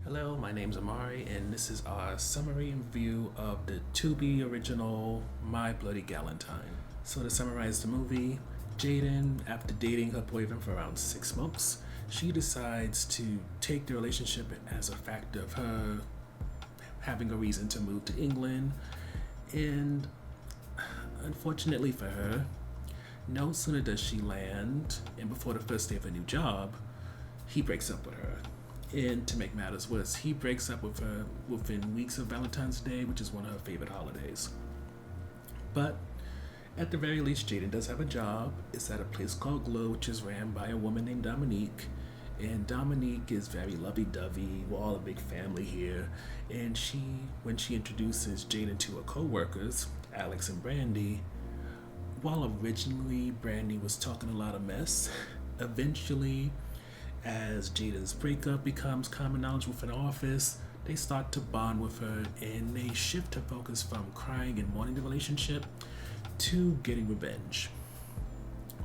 Hello, my name's Amari, and this is our summary and review of the Tubi original My Bloody Galentine. So to summarize the movie, Jaden, after dating her boyfriend for around 6 months, she decides to take the relationship as a factor of her having a reason to move to England, and unfortunately for her, no sooner does she land, and before the first day of a new job, he breaks up with her. And to make matters worse, he breaks up with her within weeks of Valentine's Day, which is one of her favorite holidays. But at the very least, Jaden does have a job. It's at a place called Glow, which is ran by a woman named Dominique. And Dominique is very lovey-dovey. We're all a big family here. And when she introduces Jaden to her co-workers, Alex and Brandy, while originally Brandy was talking a lot of mess, eventually, as Jaden's breakup becomes common knowledge within the office, they start to bond with her and they shift her focus from crying and mourning the relationship to getting revenge.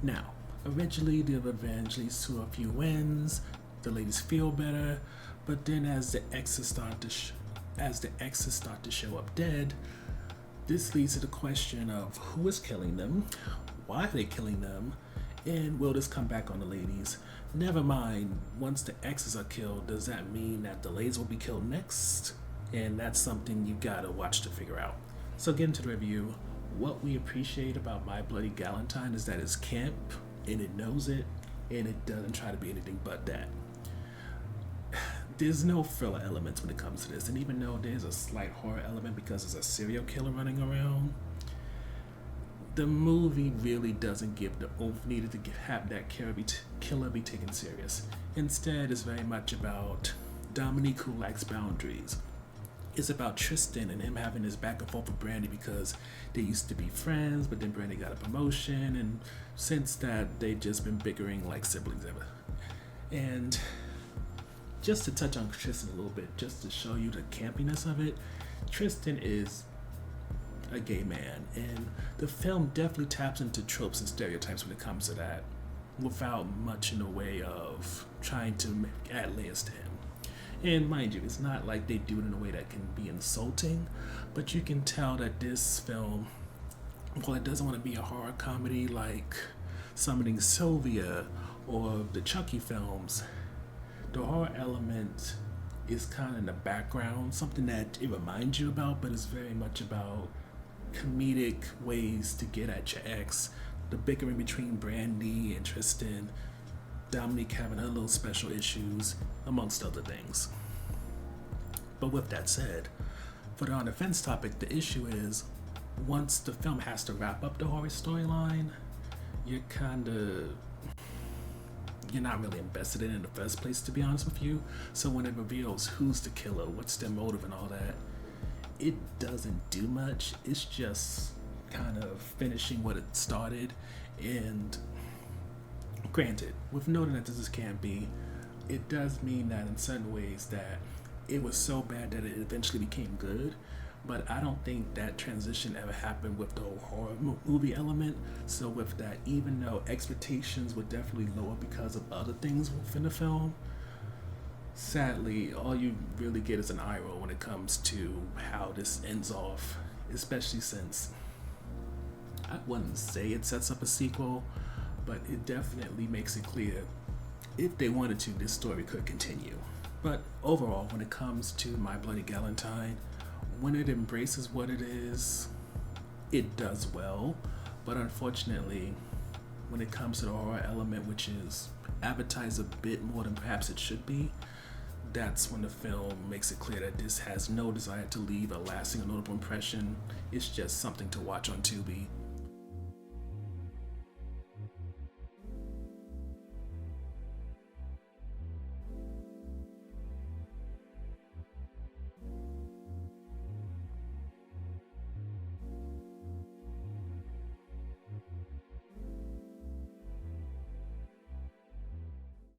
Now, eventually the revenge leads to a few wins, the ladies feel better, but then as the exes start to show up dead, this leads to the question of who is killing them, why are they killing them, and will this come back on the ladies? Never mind, once the exes are killed, does that mean that the ladies will be killed next? And that's something you gotta watch to figure out. So getting to the review, what we appreciate about My Bloody Galentine is that it's camp, and it knows it, and it doesn't try to be anything but that. There's no thriller elements when it comes to this, and even though there's a slight horror element because there's a serial killer running around, the movie really doesn't give the oomph needed to have that killer be taken serious. Instead, it's very much about Dominique who lacks boundaries. It's about Tristan and him having his back and forth with Brandy because they used to be friends, but then Brandy got a promotion, and since that, they've just been bickering like siblings ever. And just to touch on Tristan a little bit, just to show you the campiness of it, Tristan is a gay man, and the film definitely taps into tropes and stereotypes when it comes to that without much in the way of trying to add layers to him. And mind you, it's not like they do it in a way that can be insulting, but you can tell that this film, while it doesn't want to be a horror comedy like Summoning Sylvia or the Chucky films, the horror element is kind of in the background, something that it reminds you about, but it's very much about comedic ways to get at your ex, the bickering between Brandy and Tristan, Dominique having her little special issues, amongst other things. But with that said, for the on the fence topic, the issue is once the film has to wrap up the horror storyline, you're not really invested in it in the first place, to be honest with you. So when it reveals who's the killer, what's their motive and all that, it doesn't do much. It's just kind of finishing what it started. And granted, with noting that this is campy, it does mean that in certain ways that it was so bad that it eventually became good. But I don't think that transition ever happened with the whole horror movie element. So with that, even though expectations were definitely lower because of other things within the film, sadly, all you really get is an eye roll when it comes to how this ends off, especially since I wouldn't say it sets up a sequel, but it definitely makes it clear if they wanted to, this story could continue. But overall, when it comes to My Bloody Galentine, when it embraces what it is, it does well. But unfortunately, when it comes to the horror element, which is advertised a bit more than perhaps it should be, that's when the film makes it clear that this has no desire to leave a lasting or notable impression. It's just something to watch on Tubi.